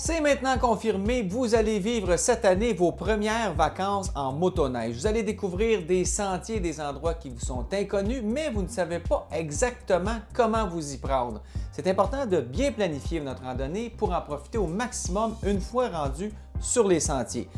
C'est maintenant confirmé, vous allez vivre cette année vos premières vacances en motoneige. Vous allez découvrir des sentiers, des endroits qui vous sont inconnus, mais vous ne savez pas exactement comment vous y prendre. C'est important de bien planifier notre randonnée pour en profiter au maximum une fois rendu sur les sentiers.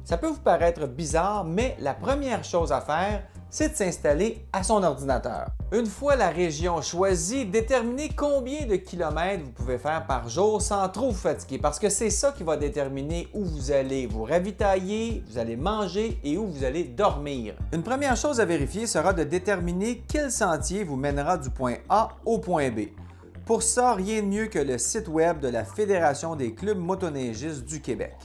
Ça peut vous paraître bizarre, mais la première chose à faire, c'est de s'installer à son ordinateur. Une fois la région choisie, déterminez combien de kilomètres vous pouvez faire par jour sans trop vous fatiguer parce que c'est ça qui va déterminer où vous allez vous ravitailler, vous allez manger et où vous allez dormir. Une première chose à vérifier sera de déterminer quel sentier vous mènera du point A au point B. Pour ça, rien de mieux que le site web de la Fédération des clubs motoneigistes du Québec.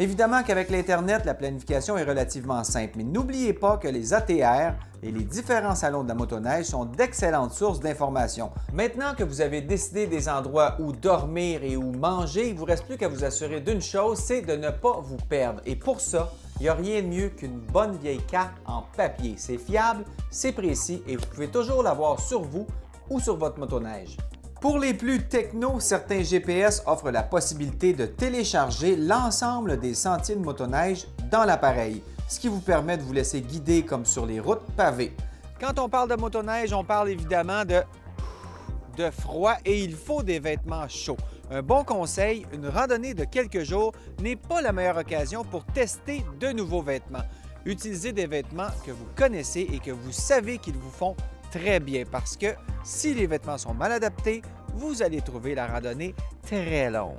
Évidemment qu'avec l'Internet, la planification est relativement simple, mais n'oubliez pas que les ATR et les différents salons de la motoneige sont d'excellentes sources d'informations. Maintenant que vous avez décidé des endroits où dormir et où manger, il ne vous reste plus qu'à vous assurer d'une chose, c'est de ne pas vous perdre. Et pour ça, il n'y a rien de mieux qu'une bonne vieille carte en papier. C'est fiable, c'est précis et vous pouvez toujours l'avoir sur vous ou sur votre motoneige. Pour les plus techno, certains GPS offrent la possibilité de télécharger l'ensemble des sentiers de motoneige dans l'appareil, ce qui vous permet de vous laisser guider comme sur les routes pavées. Quand on parle de motoneige, on parle évidemment de froid et il faut des vêtements chauds. Un bon conseil, une randonnée de quelques jours n'est pas la meilleure occasion pour tester de nouveaux vêtements. Utilisez des vêtements que vous connaissez et que vous savez qu'ils vous font très bien parce que si les vêtements sont mal adaptés, vous allez trouver la randonnée très longue.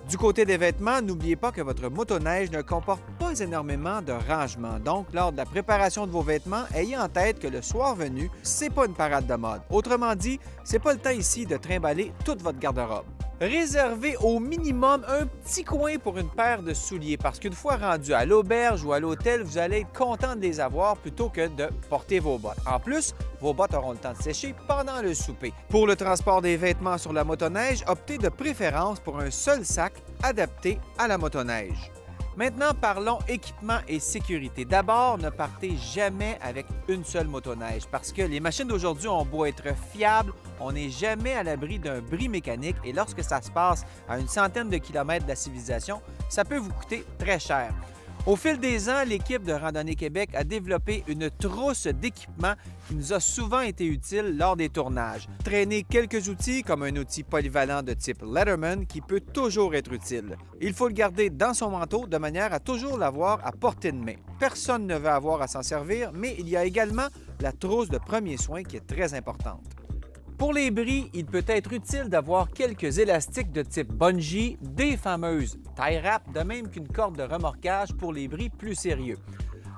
Du côté des vêtements, n'oubliez pas que votre motoneige ne comporte pas énormément de rangement. Donc, lors de la préparation de vos vêtements, ayez en tête que le soir venu, c'est pas une parade de mode. Autrement dit, c'est pas le temps ici de trimballer toute votre garde-robe. Réservez au minimum un petit coin pour une paire de souliers parce qu'une fois rendu à l'auberge ou à l'hôtel, vous allez être content de les avoir plutôt que de porter vos bottes. En plus, vos bottes auront le temps de sécher pendant le souper. Pour le transport des vêtements sur la motoneige, optez de préférence pour un seul sac adapté à la motoneige. Maintenant, parlons équipement et sécurité. D'abord, ne partez jamais avec une seule motoneige parce que les machines d'aujourd'hui ont beau être fiables, on n'est jamais à l'abri d'un bris mécanique et lorsque ça se passe à une centaine de kilomètres de la civilisation, ça peut vous coûter très cher. Au fil des ans, l'équipe de Randonnée Québec a développé une trousse d'équipement qui nous a souvent été utile lors des tournages. Traînez quelques outils comme un outil polyvalent de type Letterman qui peut toujours être utile. Il faut le garder dans son manteau de manière à toujours l'avoir à portée de main. Personne ne veut avoir à s'en servir, mais il y a également la trousse de premiers soins qui est très importante. Pour les bris, il peut être utile d'avoir quelques élastiques de type bungee, des fameuses tie wrap, de même qu'une corde de remorquage pour les bris plus sérieux.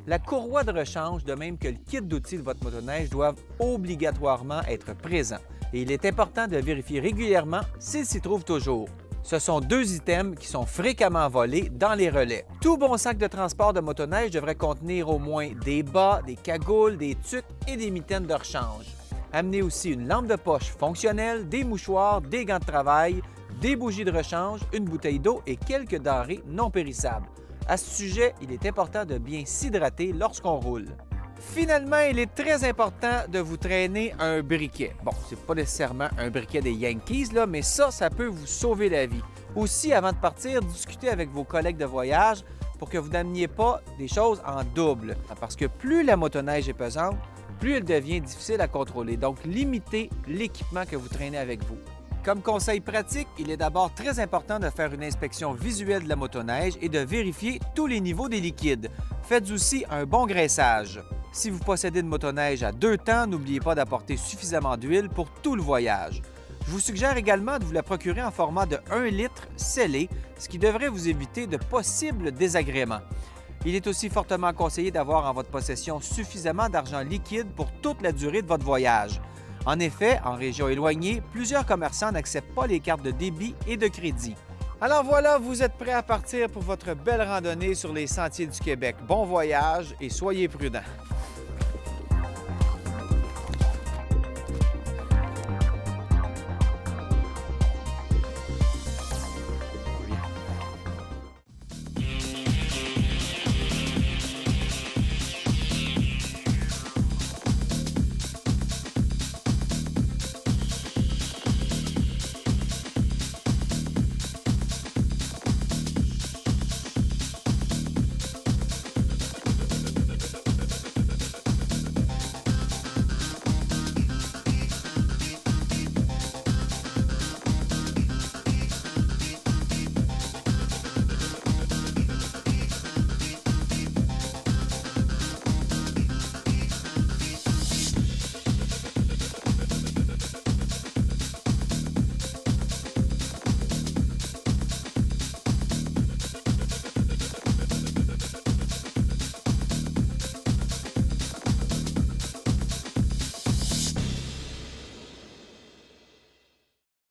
La courroie de rechange, de même que le kit d'outils de votre motoneige, doivent obligatoirement être présents. Et il est important de vérifier régulièrement s'ils s'y trouvent toujours. Ce sont deux items qui sont fréquemment volés dans les relais. Tout bon sac de transport de motoneige devrait contenir au moins des bas, des cagoules, des tuques et des mitaines de rechange. Amenez aussi une lampe de poche fonctionnelle, des mouchoirs, des gants de travail, des bougies de rechange, une bouteille d'eau et quelques denrées non périssables. À ce sujet, il est important de bien s'hydrater lorsqu'on roule. Finalement, il est très important de vous traîner un briquet. Bon, c'est pas nécessairement un briquet des Yankees, là, mais ça peut vous sauver la vie. Aussi, avant de partir, discutez avec vos collègues de voyage pour que vous n'ameniez pas des choses en double. Parce que plus la motoneige est pesante, plus elle devient difficile à contrôler. Donc, limitez l'équipement que vous traînez avec vous. Comme conseil pratique, il est d'abord très important de faire une inspection visuelle de la motoneige et de vérifier tous les niveaux des liquides. Faites aussi un bon graissage. Si vous possédez une motoneige à 2 temps, n'oubliez pas d'apporter suffisamment d'huile pour tout le voyage. Je vous suggère également de vous la procurer en format de 1 litre scellé, ce qui devrait vous éviter de possibles désagréments. Il est aussi fortement conseillé d'avoir en votre possession suffisamment d'argent liquide pour toute la durée de votre voyage. En effet, en région éloignée, plusieurs commerçants n'acceptent pas les cartes de débit et de crédit. Alors voilà, vous êtes prêts à partir pour votre belle randonnée sur les sentiers du Québec. Bon voyage et soyez prudents!